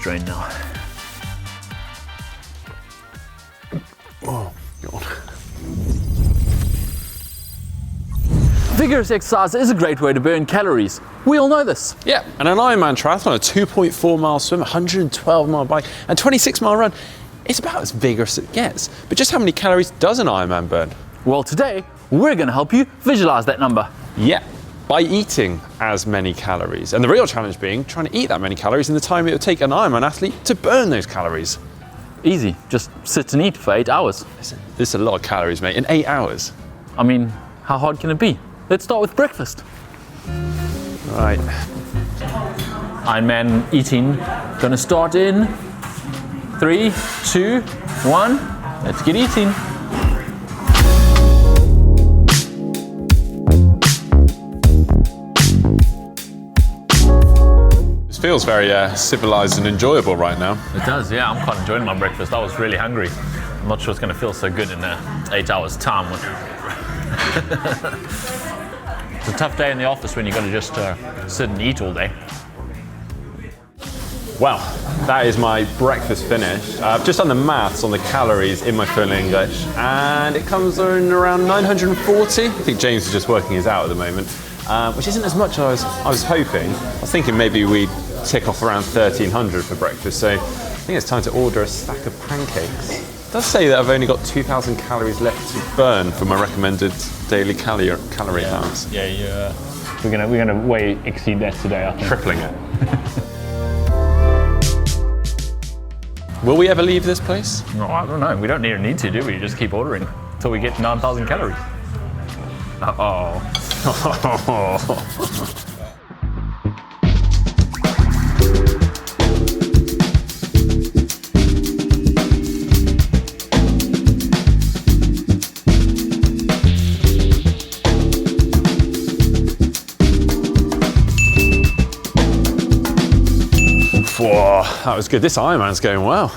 strain now. Oh, God. Vigorous exercise is a great way to burn calories. We all know this. Yeah, and an Ironman triathlon, a 2.4 mile swim, 112 mile bike, and 26 mile run, it's about as vigorous as it gets. But just how many calories does an Ironman burn? Well, today, we're going to help you visualize that number. Yeah, by eating as many calories. And the real challenge being trying to eat that many calories in the time it would take an Ironman athlete to burn those calories. Easy, just sit and eat for 8 hours. Listen, this is a lot of calories, mate, in 8 hours. I mean, how hard can it be? Let's start with breakfast. Right. Ironman eating, gonna start in 3, 2, 1. Let's get eating. This feels very civilized and enjoyable right now. It does, yeah. I'm quite enjoying my breakfast. I was really hungry. I'm not sure it's gonna feel so good in 8 hours' time. It's a tough day in the office when you've got to just sit and eat all day. Well, that is my breakfast finished. I've just done the maths on the calories in my full English, and it comes in around 940. I think James is just working his out at the moment, which isn't as much as I was hoping. I was thinking maybe we'd tick off around 1300 for breakfast, so I think it's time to order a stack of pancakes. It does say that I've only got 2,000 calories left to burn for my recommended daily calorie amounts. Yeah, we're gonna way exceed that today, I think. Tripling it. Will we ever leave this place? No, I don't know. We don't need to, do we? Just keep ordering until we get 9,000 calories. Uh-oh. Whoa, that was good. This Ironman's going well.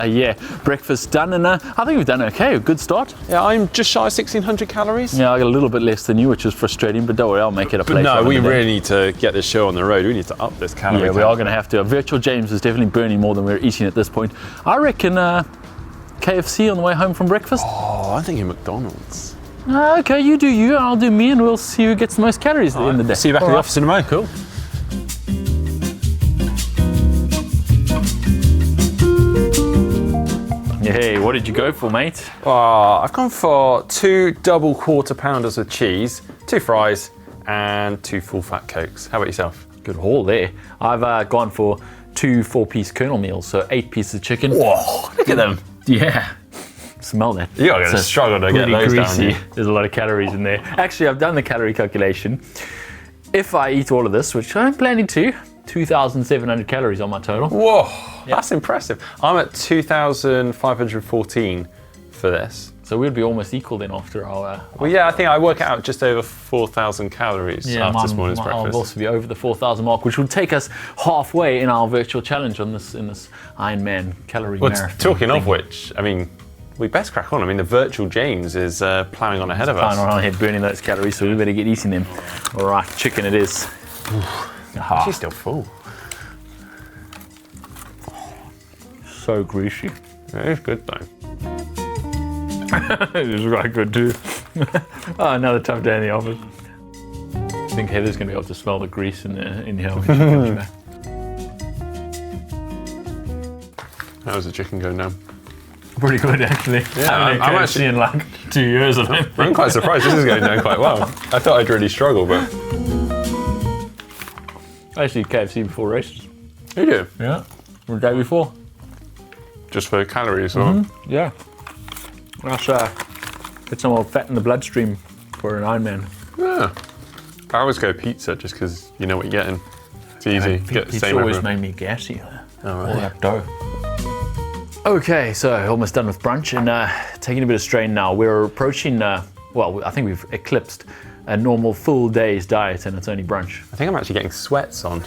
Yeah, breakfast done, and I think we've done okay. A good start. Yeah, I'm just shy of 1,600 calories. Yeah, I got a little bit less than you, which is frustrating, but don't worry, I'll make it a play. But no, we really need to get this show on the road. We need to up this calorie. Yeah, we are going to have to. Virtual James is definitely burning more than we're eating at this point. I reckon KFC on the way home from breakfast. Oh, I'm thinking McDonald's. Okay, you do you, I'll do me, and we'll see who gets the most calories at the end of the day. See you back in the office in a moment. Cool. Hey, what did you go for, mate? I've gone for 2 double quarter pounders with cheese, 2 fries, and 2 full fat Cokes. How about yourself? Good haul there. I've gone for 2 4-piece Colonel meals, so 8 pieces of chicken. Whoa, look at them. Yeah. Smell that. You're going to struggle to get those greasy. down. There's a lot of calories in there. Actually, I've done the calorie calculation. If I eat all of this, which I'm planning to, 2,700 calories on my total. Whoa, that's impressive. I'm at 2,514 for this. So we'd be almost equal then after our... Well, yeah, I think I work out just over 4,000 calories after this morning's breakfast. I'll also be over the 4,000 mark, which will take us halfway in our virtual challenge in this Ironman calorie marathon. Talking of which, I mean, we best crack on. I mean, the virtual James is ploughing on ahead of us. Ploughing on ahead, burning those calories, so we better get eating them. All right, chicken it is. She's still full. So greasy. It is good though. It is right good too. Oh, another tough day in the office. I think Heather's going to be able to smell the grease in here when she comes back. How's the chicken going now? Pretty good, actually. Yeah, I'm actually in like 2 years. I'm quite surprised. This is going down quite well. I thought I'd really struggle, but I actually eat KFC before races. you do. Yeah, the day before. Just for calories, or Yeah. That's get some more fat in the bloodstream for an Ironman. yeah. I always go pizza just because you know what you're getting. It's easy. Get the Pizza same always everywhere. made me gassy. Oh, All that dough. Okay, so almost done with brunch and taking a bit of strain now. We're approaching, well, I think we've eclipsed a normal full day's diet and it's only brunch. I think I'm actually getting sweats on.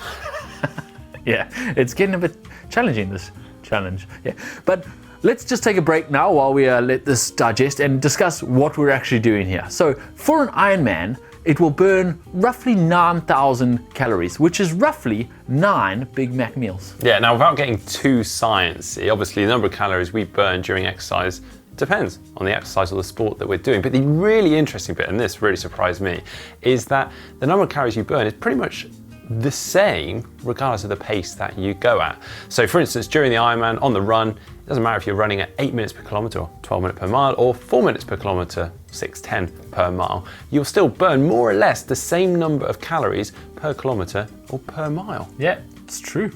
Yeah, it's getting a bit challenging, this challenge. Yeah, but let's just take a break now while we let this digest and discuss what we're actually doing here. So for an Ironman, it will burn roughly 9,000 calories, which is roughly 9 Big Mac meals. Yeah, now without getting too sciencey, obviously the number of calories we burn during exercise depends on the exercise or the sport that we're doing. But the really interesting bit, and this really surprised me, is that the number of calories you burn is pretty much the same regardless of the pace that you go at. So for instance, during the Ironman, on the run, it doesn't matter if you're running at 8 minutes per kilometre or 12 minutes per mile or 4 minutes per kilometre, 6:10 per mile, you'll still burn more or less the same number of calories per kilometre or per mile. Yeah, it's true.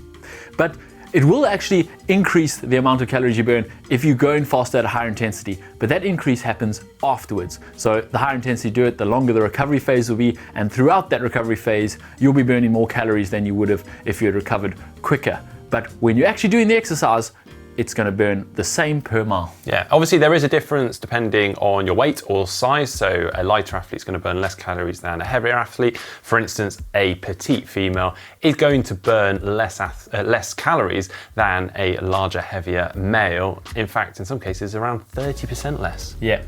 But it will actually increase the amount of calories you burn if you go in faster at a higher intensity, but that increase happens afterwards. So the higher intensity you do it, the longer the recovery phase will be, and throughout that recovery phase, you'll be burning more calories than you would have if you had recovered quicker. But when you're actually doing the exercise, it's going to burn the same per mile. Yeah, obviously there is a difference depending on your weight or size. So a lighter athlete is going to burn less calories than a heavier athlete. For instance, a petite female is going to burn less calories than a larger, heavier male. In fact, in some cases, around 30% less. Yeah.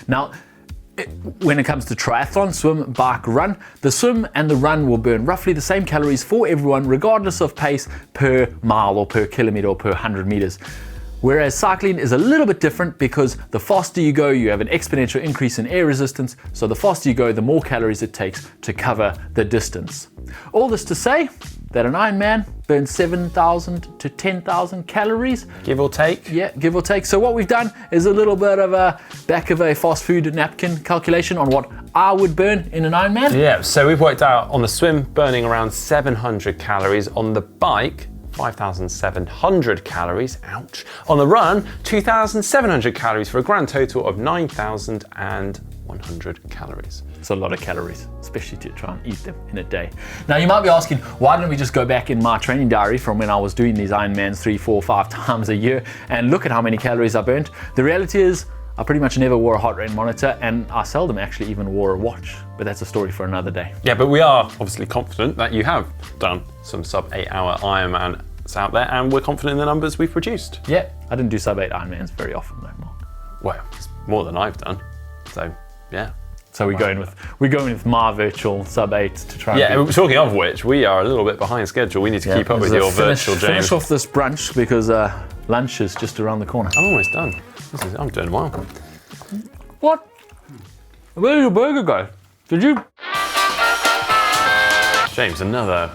Now, when it comes to triathlon, swim, bike, run, the swim and the run will burn roughly the same calories for everyone, regardless of pace, per mile or per kilometer or per 100 meters. Whereas cycling is a little bit different because the faster you go, you have an exponential increase in air resistance. So the faster you go, the more calories it takes to cover the distance. All this to say that an Ironman burns 7,000 to 10,000 calories. Give or take? Yeah, give or take. So what we've done is a little bit of a back of a fast food napkin calculation on what I would burn in an Ironman. Yeah, so we've worked out on the swim burning around 700 calories, on the bike 5,700 calories, ouch. On the run, 2,700 calories for a grand total of 9,100 calories. It's a lot of calories, especially to try and eat them in a day. Now you might be asking, why didn't we just go back in my training diary from when I was doing these Ironmans 3, 4, 5 times a year and look at how many calories I burnt? The reality is, I pretty much never wore a heart rate monitor, and I seldom actually even wore a watch, but that's a story for another day. Yeah, but we are obviously confident that you have done some sub 8 hour Ironmans out there, and we're confident in the numbers we've produced. Yeah, I didn't do sub 8 Ironmans very often though, Mark. Well, it's more than I've done, so yeah. So we're going with my virtual sub 8 to try. Yeah, and talking of which, we are a little bit behind schedule. We need to keep up with your virtual, James. Finish off this brunch because lunch is just around the corner. I'm almost done. I'm doing well. What? Where did your burger go? Did you? James, another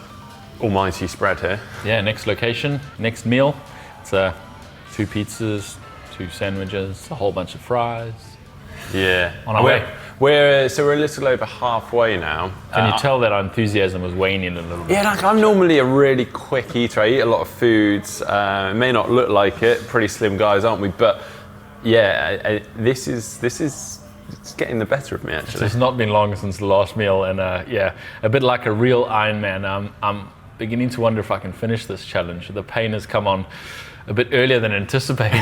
almighty spread here. Yeah, next location, next meal. It's 2 pizzas, 2 sandwiches, a whole bunch of fries. Yeah. On our way. We're a little over halfway now. Can you tell that our enthusiasm was waning a little bit? Yeah, like I'm normally a really quick eater. I eat a lot of foods. It may not look like it. Pretty slim guys, aren't we? But yeah, this is it's getting the better of me actually. It's not been long since the last meal, and yeah, a bit like a real Ironman. I'm beginning to wonder if I can finish this challenge. The pain has come on a bit earlier than anticipated.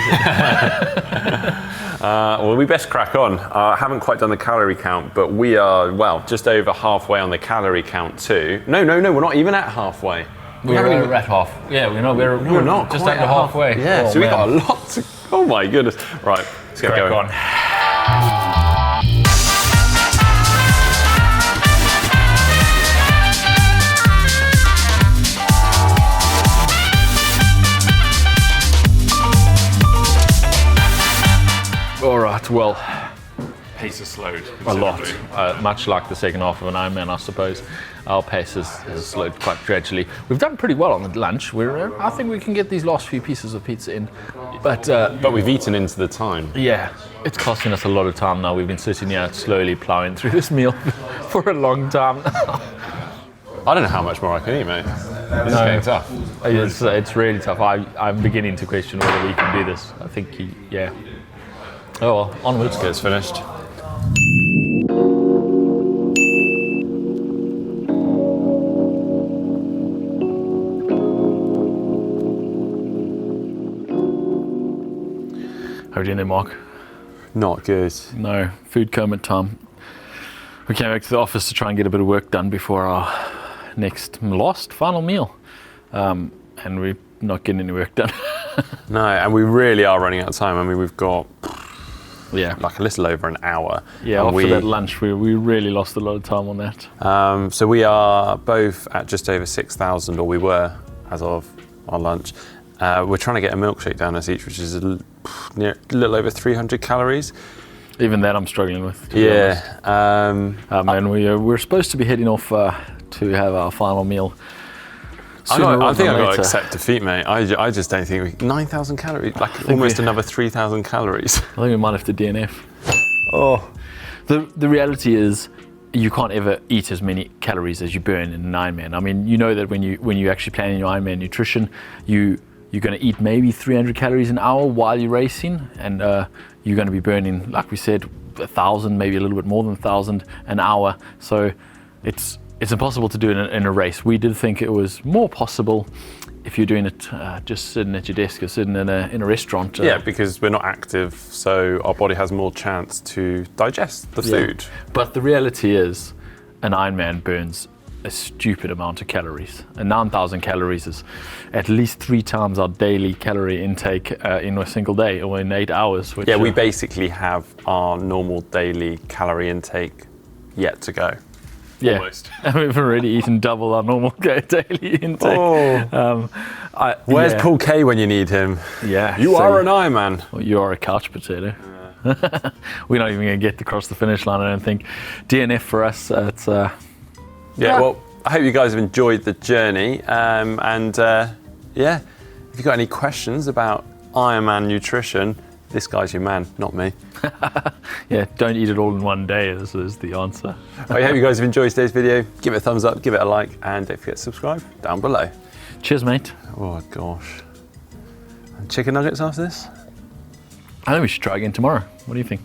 Well, we best crack on. I haven't quite done the calorie count, but we are, well, just over halfway on the calorie count too. No, we're not even at halfway. We're at half. Yeah, we're not just under halfway. Yeah, so we got a lot to. Oh my goodness! Right, let's get going. On. All right. Well, Pace is slowed a lot, much like the second half of an Ironman, I suppose. Our pace has slowed quite gradually. We've done pretty well on the lunch. I think we can get these last few pieces of pizza in, but we've eaten into the time. Yeah, it's costing us a lot of time now. We've been sitting here slowly ploughing through this meal for a long time. I don't know how much more I can eat, mate. This is getting tough. It's really tough. I'm beginning to question whether we can do this. I think, yeah. Oh well, onwards. Gets finished. How are you doing there, Mark? Not good. No, food coma time. We came back to the office to try and get a bit of work done before our final meal. And we're not getting any work done. No, and we really are running out of time. I mean, we've got Yeah. like a little over an hour. Yeah, And after that lunch, we really lost a lot of time on that. So we are both at just over 6,000, or we were as of our lunch. We're trying to get a milkshake down us each, which is a little over 300 calories. Even that I'm struggling with. And we're supposed to be heading off to have our final meal. I think I've got to accept defeat, mate. I just don't think 9,000 calories, like almost another 3,000 calories. I think we might have to DNF. Oh. The reality is, you can't ever eat as many calories as you burn in an Ironman. I mean, you know that when you actually plan your Ironman nutrition, you're going to eat maybe 300 calories an hour while you're racing, and you're going to be burning, like we said, 1,000, maybe a little bit more than 1,000 an hour. So it's impossible to do it in a race. We did think it was more possible if you're doing it just sitting at your desk or sitting in a restaurant. Yeah, because we're not active, so our body has more chance to digest the food. But the reality is, an Ironman burns a stupid amount of calories. And 9,000 calories is at least 3 times our daily calorie intake in a single day, or in 8 hours. Which, we basically have our normal daily calorie intake yet to go. Yeah, almost. And we've already eaten double our normal daily intake. Where's Paul K when you need him? Yeah, you are an Ironman. Well, you are a couch potato. We're not even going to get across the finish line, I don't think. DNF for us, it's... Well, I hope you guys have enjoyed the journey. If you've got any questions about Ironman nutrition, this guy's your man, not me. Yeah, don't eat it all in one day, is the answer. I hope you guys have enjoyed today's video. Give it a thumbs up, give it a like, and don't forget to subscribe down below. Cheers, mate. Oh, gosh. And chicken nuggets after this? I think we should try again tomorrow. What do you think?